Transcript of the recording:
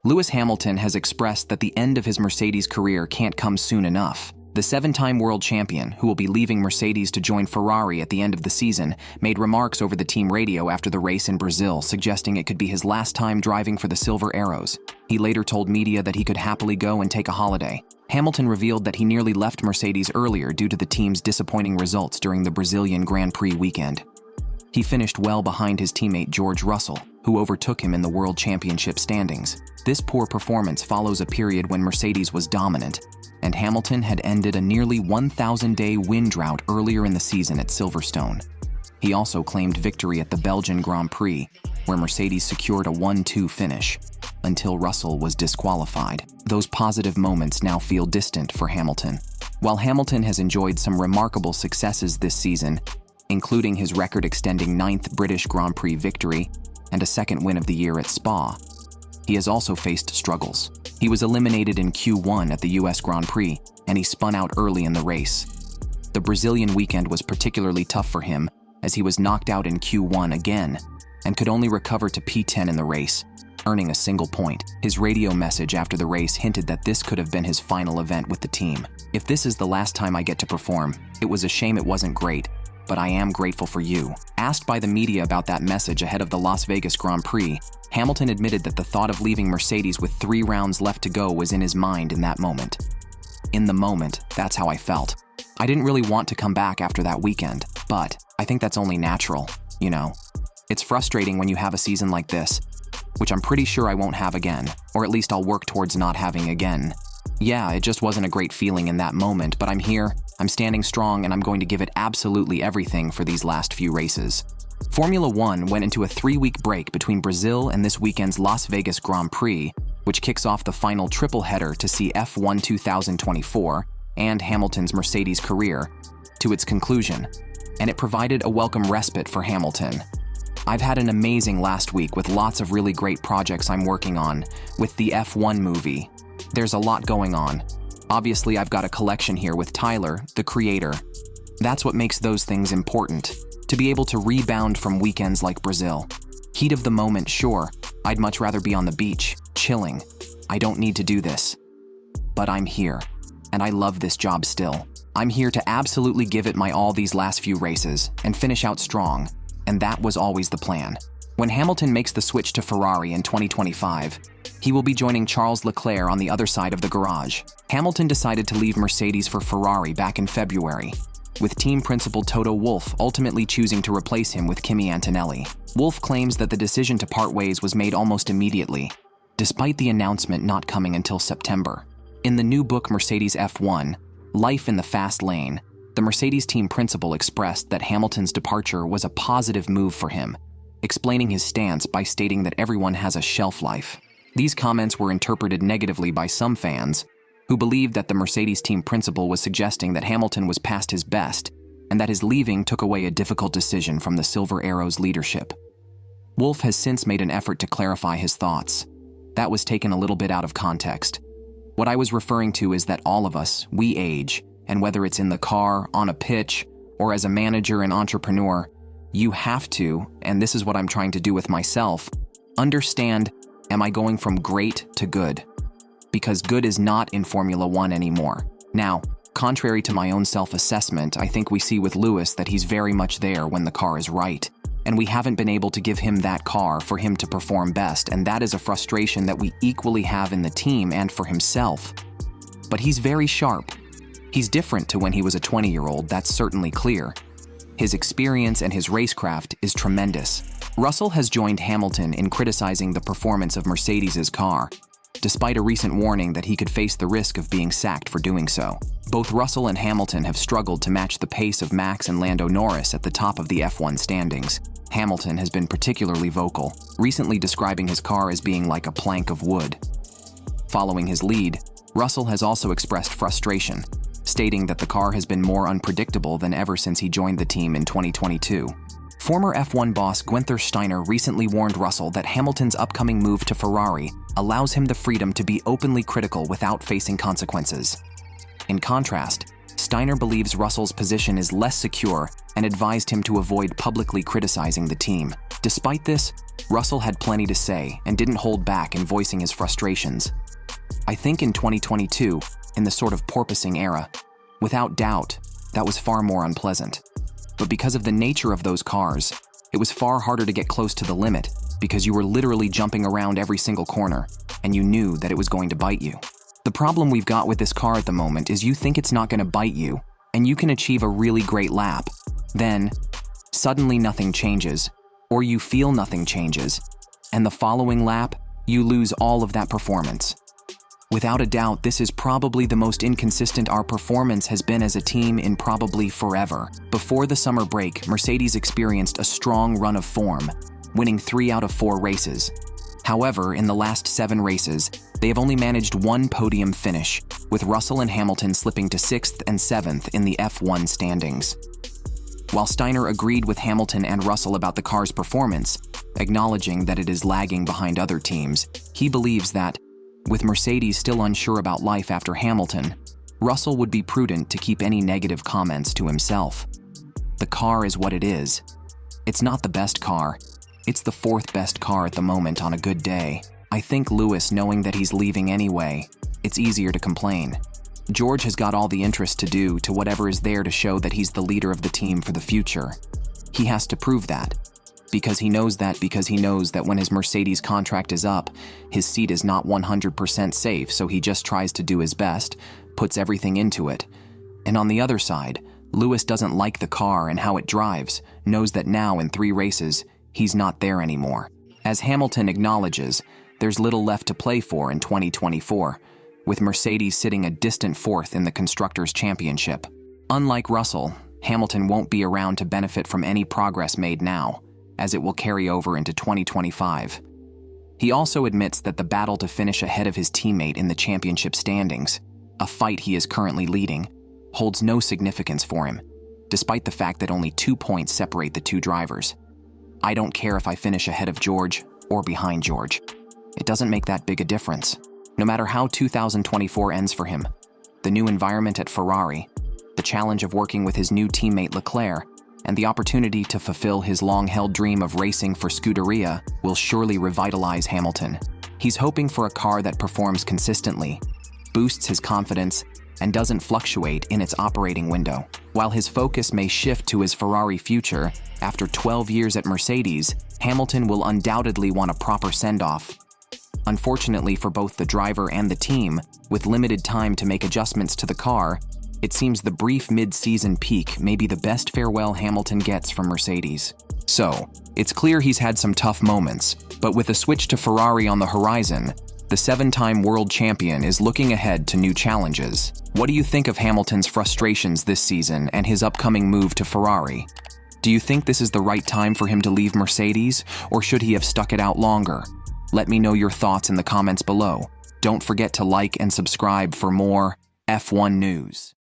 Lewis Hamilton has expressed that the end of his Mercedes career can't come soon enough. The seven-time world champion, who will be leaving Mercedes to join Ferrari at the end of the season, made remarks over the team radio after the race in Brazil, suggesting it could be his last time driving for the Silver Arrows. He later told media that he could happily go and take a holiday. Hamilton revealed that he nearly left Mercedes earlier due to the team's disappointing results during the Brazilian Grand Prix weekend. He finished well behind his teammate George Russell, who overtook him in the World Championship standings. This poor performance follows a period when Mercedes was dominant, and Hamilton had ended a nearly 1,000-day win drought earlier in the season at Silverstone. He also claimed victory at the Belgian Grand Prix, where Mercedes secured a 1-2 finish, until Russell was disqualified. Those positive moments now feel distant for Hamilton. While Hamilton has enjoyed some remarkable successes this season, including his record-extending 9th British Grand Prix victory and a second win of the year at Spa, he has also faced struggles. He was eliminated in Q1 at the US Grand Prix, and he spun out early in the race. The Brazilian weekend was particularly tough for him, as he was knocked out in Q1 again, and could only recover to P10 in the race, earning a single point. His radio message after the race hinted that this could have been his final event with the team. "If this is the last time I get to perform, it was a shame it wasn't great, but I am grateful for you." Asked by the media about that message ahead of the Las Vegas Grand Prix, Hamilton admitted that the thought of leaving Mercedes with 3 rounds left to go was in his mind in that moment. "In the moment, that's how I felt. I didn't really want to come back after that weekend, but I think that's only natural, you know. It's frustrating when you have a season like this, which I'm pretty sure I won't have again, or at least I'll work towards not having again. Yeah, it just wasn't a great feeling in that moment, but I'm here, I'm standing strong, and I'm going to give it absolutely everything for these last few races." Formula One went into a 3-week break between Brazil and this weekend's Las Vegas Grand Prix, which kicks off the final triple header to see F1 2024 and Hamilton's Mercedes career to its conclusion, and it provided a welcome respite for Hamilton. "I've had an amazing last week with lots of really great projects I'm working on, with the F1 movie. There's a lot going on. Obviously, I've got a collection here with Tyler, the creator. That's what makes those things important, to be able to rebound from weekends like Brazil. Heat of the moment, sure. I'd much rather be on the beach, chilling. I don't need to do this. But I'm here, and I love this job still. I'm here to absolutely give it my all these last few races and finish out strong, and that was always the plan." When Hamilton makes the switch to Ferrari in 2025, he will be joining Charles Leclerc on the other side of the garage. Hamilton decided to leave Mercedes for Ferrari back in February, with team principal Toto Wolff ultimately choosing to replace him with Kimi Antonelli. Wolff claims that the decision to part ways was made almost immediately, despite the announcement not coming until September. In the new book Mercedes F1, Life in the Fast Lane, the Mercedes team principal expressed that Hamilton's departure was a positive move for him, explaining his stance by stating that everyone has a shelf life. These comments were interpreted negatively by some fans, who believed that the Mercedes team principal was suggesting that Hamilton was past his best and that his leaving took away a difficult decision from the Silver Arrows leadership. Wolff has since made an effort to clarify his thoughts. That was taken a little bit out of context. What I was referring to is that all of us, we age, and whether it's in the car, on a pitch, or as a manager and entrepreneur, you have to, and this is what I'm trying to do with myself, understand, am I going from great to good? Because good is not in Formula One anymore. Now, contrary to my own self-assessment, I think we see with Lewis that he's very much there when the car is right. And we haven't been able to give him that car for him to perform best, and that is a frustration that we equally have in the team and for himself. But he's very sharp. He's different to when he was a 20-year-old, that's certainly clear. His experience and his racecraft is tremendous. Russell has joined Hamilton in criticizing the performance of Mercedes' car, despite a recent warning that he could face the risk of being sacked for doing so. Both Russell and Hamilton have struggled to match the pace of Max and Lando Norris at the top of the F1 standings. Hamilton has been particularly vocal, recently describing his car as being like a plank of wood. Following his lead, Russell has also expressed frustration, stating that the car has been more unpredictable than ever since he joined the team in 2022. Former F1 boss Günther Steiner recently warned Russell that Hamilton's upcoming move to Ferrari allows him the freedom to be openly critical without facing consequences. In contrast, Steiner believes Russell's position is less secure and advised him to avoid publicly criticizing the team. Despite this, Russell had plenty to say and didn't hold back in voicing his frustrations. I think in 2022, in the sort of porpoising era, without doubt, that was far more unpleasant. But because of the nature of those cars, it was far harder to get close to the limit because you were literally jumping around every single corner, and you knew that it was going to bite you. The problem we've got with this car at the moment is you think it's not going to bite you, and you can achieve a really great lap. Then, suddenly nothing changes, or you feel nothing changes, and the following lap, you lose all of that performance. Without a doubt, this is probably the most inconsistent our performance has been as a team in probably forever. Before the summer break, Mercedes experienced a strong run of form, winning 3 out of 4 races. However, in the last 7 races, they have only managed 1 podium finish, with Russell and Hamilton slipping to 6th and 7th in the F1 standings. While Steiner agreed with Hamilton and Russell about the car's performance, acknowledging that it is lagging behind other teams, he believes that, with Mercedes still unsure about life after Hamilton, Russell would be prudent to keep any negative comments to himself. The car is what it is. It's not the best car. It's the 4th best car at the moment on a good day. I think Lewis, knowing that he's leaving anyway, it's easier to complain. George has got all the interest to do to whatever is there to show that he's the leader of the team for the future. He has to prove that. Because he knows that when his Mercedes contract is up, his seat is not 100% safe, so he just tries to do his best, puts everything into it. And on the other side, Lewis doesn't like the car and how it drives, knows that now in 3 races, he's not there anymore. As Hamilton acknowledges, there's little left to play for in 2024, with Mercedes sitting a distant 4th in the Constructors' Championship. Unlike Russell, Hamilton won't be around to benefit from any progress made now, as it will carry over into 2025. He also admits that the battle to finish ahead of his teammate in the championship standings, a fight he is currently leading, holds no significance for him, despite the fact that only 2 points separate the 2 drivers. I don't care if I finish ahead of George or behind George. It doesn't make that big a difference. No matter how 2024 ends for him, the new environment at Ferrari, the challenge of working with his new teammate Leclerc, and the opportunity to fulfill his long-held dream of racing for Scuderia will surely revitalize Hamilton. He's hoping for a car that performs consistently, boosts his confidence, and doesn't fluctuate in its operating window. While his focus may shift to his Ferrari future, after 12 years at Mercedes, Hamilton will undoubtedly want a proper send-off. Unfortunately for both the driver and the team, with limited time to make adjustments to the car, it seems the brief mid-season peak may be the best farewell Hamilton gets from Mercedes. So, it's clear he's had some tough moments, but with a switch to Ferrari on the horizon, the 7-time world champion is looking ahead to new challenges. What do you think of Hamilton's frustrations this season and his upcoming move to Ferrari? Do you think this is the right time for him to leave Mercedes, or should he have stuck it out longer? Let me know your thoughts in the comments below. Don't forget to like and subscribe for more F1 news.